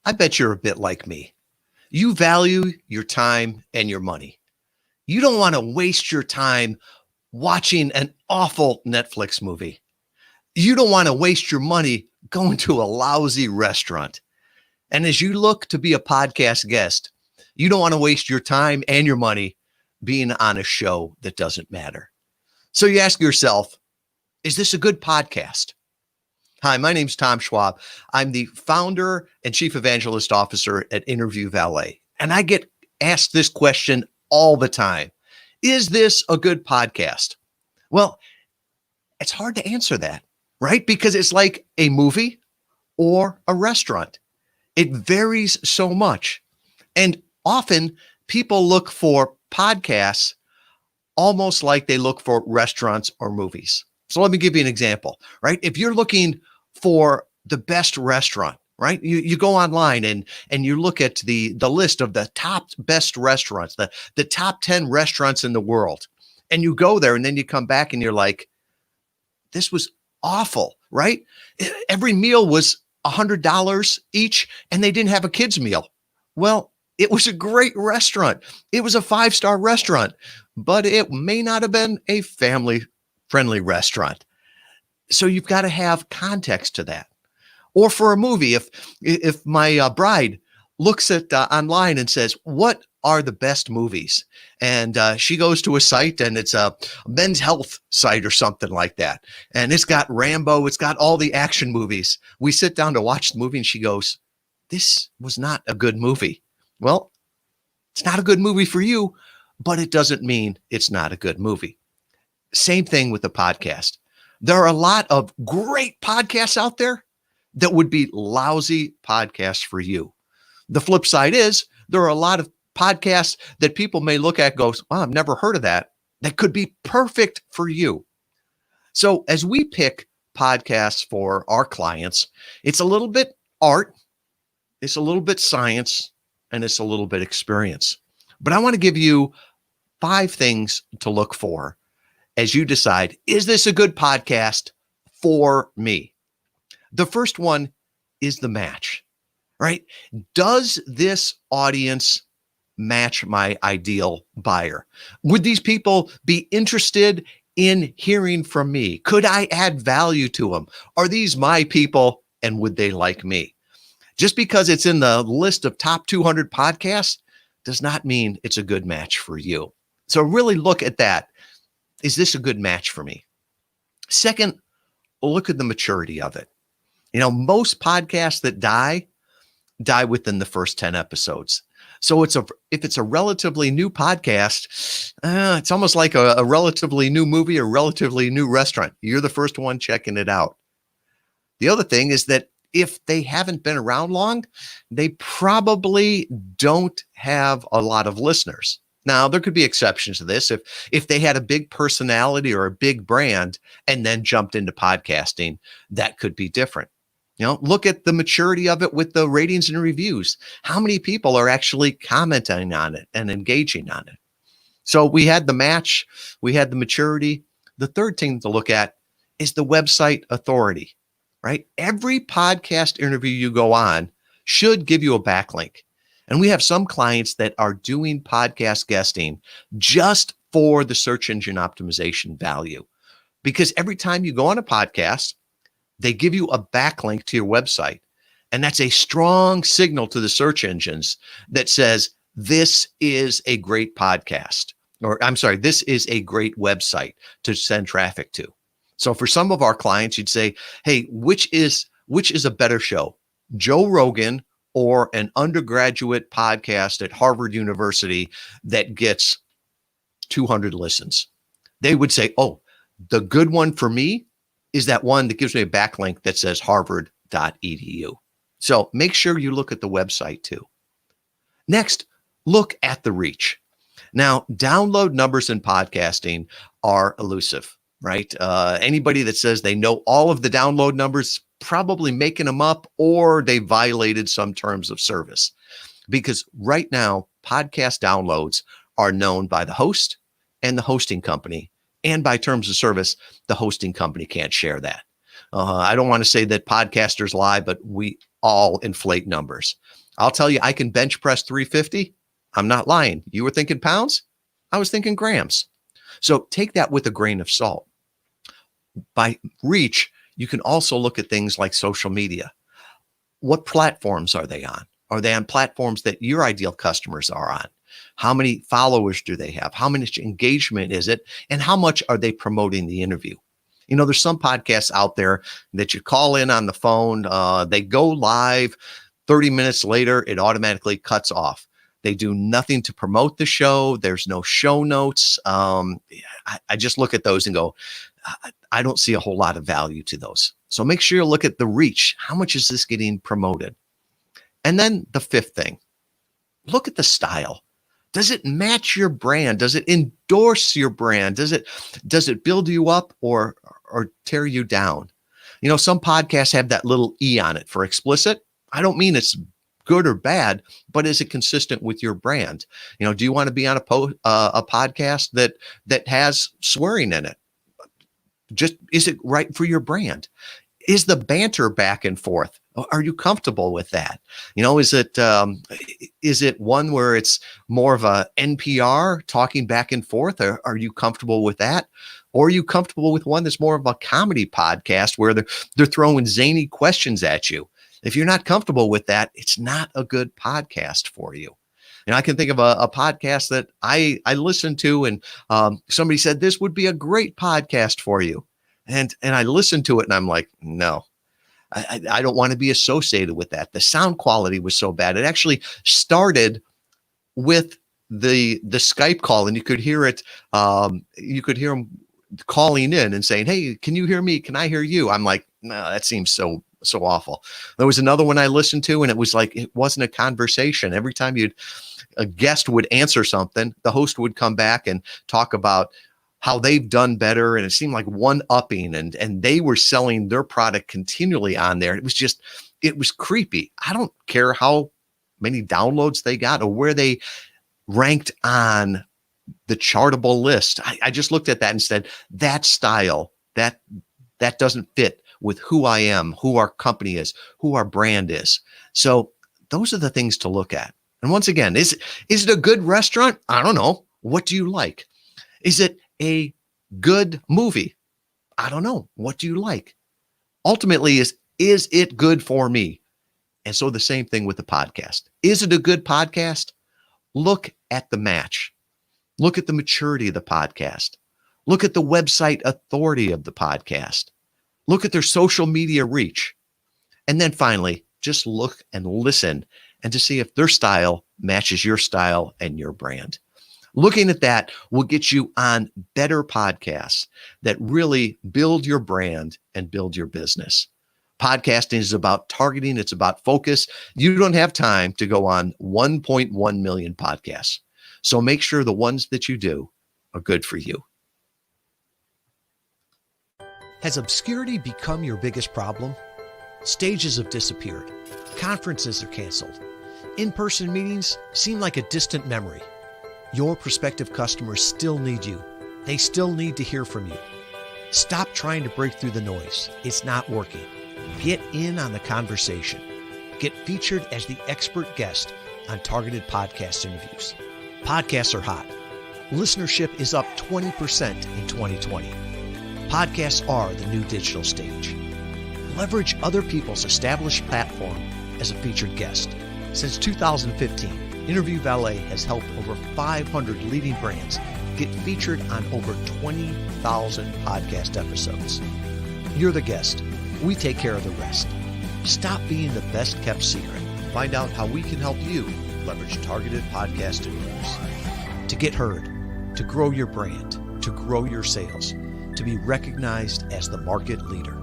I bet you're a bit like me. You value your time and your money. You don't want to waste your time watching an awful Netflix movie. You don't want to waste your money going to a lousy restaurant. And as you look to be a podcast guest, you don't want to waste your time and your money being on a show that doesn't matter. So you ask yourself, is this a good podcast? Hi, my name's Tom Schwab. I'm the founder and chief evangelist officer at Interview Valet. And I get asked this question all the time. Is this a good podcast? Well, it's hard to answer that, right? Because it's like a movie or a restaurant. It varies so much. And often people look for podcasts almost like they look for restaurants or movies. So let me give you an example, right? If you're looking for the best restaurant, right? You go online and you look at the list of the top best restaurants, the top 10 restaurants in the world. And you go there and then you come back and you're like, this was awful, right? Every meal was $100 each and they didn't have a kid's meal. Well, it was a great restaurant. It was a 5-star restaurant, but it may not have been a family-friendly restaurant. So you've got to have context to that. Or for a movie, if my bride looks at online and says, what are the best movies? And she goes to a site and it's a men's health site or something like that. And it's got Rambo, it's got all the action movies. We sit down to watch the movie and she goes, this was not a good movie. Well, it's not a good movie for you, but it doesn't mean it's not a good movie. Same thing with the podcast. There are a lot of great podcasts out there that would be lousy podcasts for you. The flip side is there are a lot of podcasts that people may look at and go, wow, I've never heard of that. That could be perfect for you. So as we pick podcasts for our clients, it's a little bit art, it's a little bit science, and it's a little bit experience. But I want to give you 5 things to look for as you decide, is this a good podcast for me? The first one is the match, right? Does this audience match my ideal buyer? Would these people be interested in hearing from me? Could I add value to them? Are these my people and would they like me? Just because it's in the list of top 200 podcasts does not mean it's a good match for you. So really look at that. Is this a good match for me? Second, look at the maturity of it. You know, most podcasts that die within the first 10 episodes. So if it's a relatively new podcast, it's almost like a relatively new movie or relatively new restaurant. You're the first one checking it out. The other thing is that if they haven't been around long, they probably don't have a lot of listeners. Now, there could be exceptions to this. If they had a big personality or a big brand and then jumped into podcasting, that could be different. You know, look at the maturity of it with the ratings and reviews. How many people are actually commenting on it and engaging on it? So we had the match, we had the maturity. The third thing to look at is the website authority, right? Every podcast interview you go on should give you a backlink. And we have some clients that are doing podcast guesting just for the search engine optimization value. Because every time you go on a podcast, they give you a backlink to your website. And that's a strong signal to the search engines that says, this is a great podcast, or I'm sorry, this is a great website to send traffic to. So for some of our clients, you'd say, hey, which is a better show, Joe Rogan or an undergraduate podcast at Harvard University that gets 200 listens? They would say, oh, the good one for me is that one that gives me a backlink that says harvard.edu. So make sure you look at the website too. Next, look at the reach. Now, download numbers in podcasting are elusive, right? Anybody that says they know all of the download numbers, probably making them up, or they violated some terms of service. Because right now, podcast downloads are known by the host and the hosting company. And by terms of service, the hosting company can't share that. I don't want to say that podcasters lie, but we all inflate numbers. I'll tell you, I can bench press 350. I'm not lying. You were thinking pounds? I was thinking grams. So take that with a grain of salt. By reach, you can also look at things like social media. What platforms are they on? Are they on platforms that your ideal customers are on? How many followers do they have? How much engagement is it? And how much are they promoting the interview? You know, there's some podcasts out there that you call in on the phone, they go live, 30 minutes later, it automatically cuts off. They do nothing to promote the show. There's no show notes. I just look at those and go, I don't see a whole lot of value to those. So make sure you look at the reach. How much is this getting promoted? And then the fifth thing, look at the style. Does it match your brand? Does it endorse your brand? Does it build you up or tear you down? You know, some podcasts have that little E on it for explicit. I don't mean it's good or bad, but is it consistent with your brand? You know, do you want to be on a podcast that has swearing in it? Just, is it right for your brand? Is the banter back and forth? Are you comfortable with that? You know, is it one where it's more of a NPR talking back and forth? Or are you comfortable with that? Or are you comfortable with one that's more of a comedy podcast where they're throwing zany questions at you? If you're not comfortable with that, it's not a good podcast for you. And I can think of a podcast that I listened to, and somebody said this would be a great podcast for you. And I listened to it and I'm like, no, I don't want to be associated with that. The sound quality was so bad. It actually started with the Skype call, and you could hear it. You could hear them calling in and saying, "Hey, can you hear me? Can I hear you?" I'm like, no, that seems so awful. There was another one I listened to, and it was like, it wasn't a conversation. Every time a guest would answer something, the host would come back and talk about how they've done better. And it seemed like one-upping, and they were selling their product continually on there. It was creepy. I don't care how many downloads they got or where they ranked on the chartable list. I just looked at that and said, that style, that doesn't fit with who I am, who our company is, who our brand is. So those are the things to look at. And once again, is it a good restaurant? I don't know. What do you like? Is it a good movie? I don't know. What do you like? Ultimately, is it good for me? And so the same thing with the podcast. Is it a good podcast? Look at the match. Look at the maturity of the podcast. Look at the website authority of the podcast. Look at their social media reach. And then finally, just look and listen and to see if their style matches your style and your brand. Looking at that will get you on better podcasts that really build your brand and build your business. Podcasting is about targeting. It's about focus. You don't have time to go on 1.1 million podcasts. So make sure the ones that you do are good for you. Has obscurity become your biggest problem? Stages have disappeared. Conferences are canceled. In-person meetings seem like a distant memory. Your prospective customers still need you. They still need to hear from you. Stop trying to break through the noise. It's not working. Get in on the conversation. Get featured as the expert guest on targeted podcast interviews. Podcasts are hot. Listenership is up 20% in 2020. Podcasts are the new digital stage. Leverage other people's established platform as a featured guest. Since 2015, Interview Valet has helped over 500 leading brands get featured on over 20,000 podcast episodes. You're the guest. We take care of the rest. Stop being the best kept secret. Find out how we can help you leverage targeted podcast interviews to get heard, to grow your brand, to grow your sales, to be recognized as the market leader.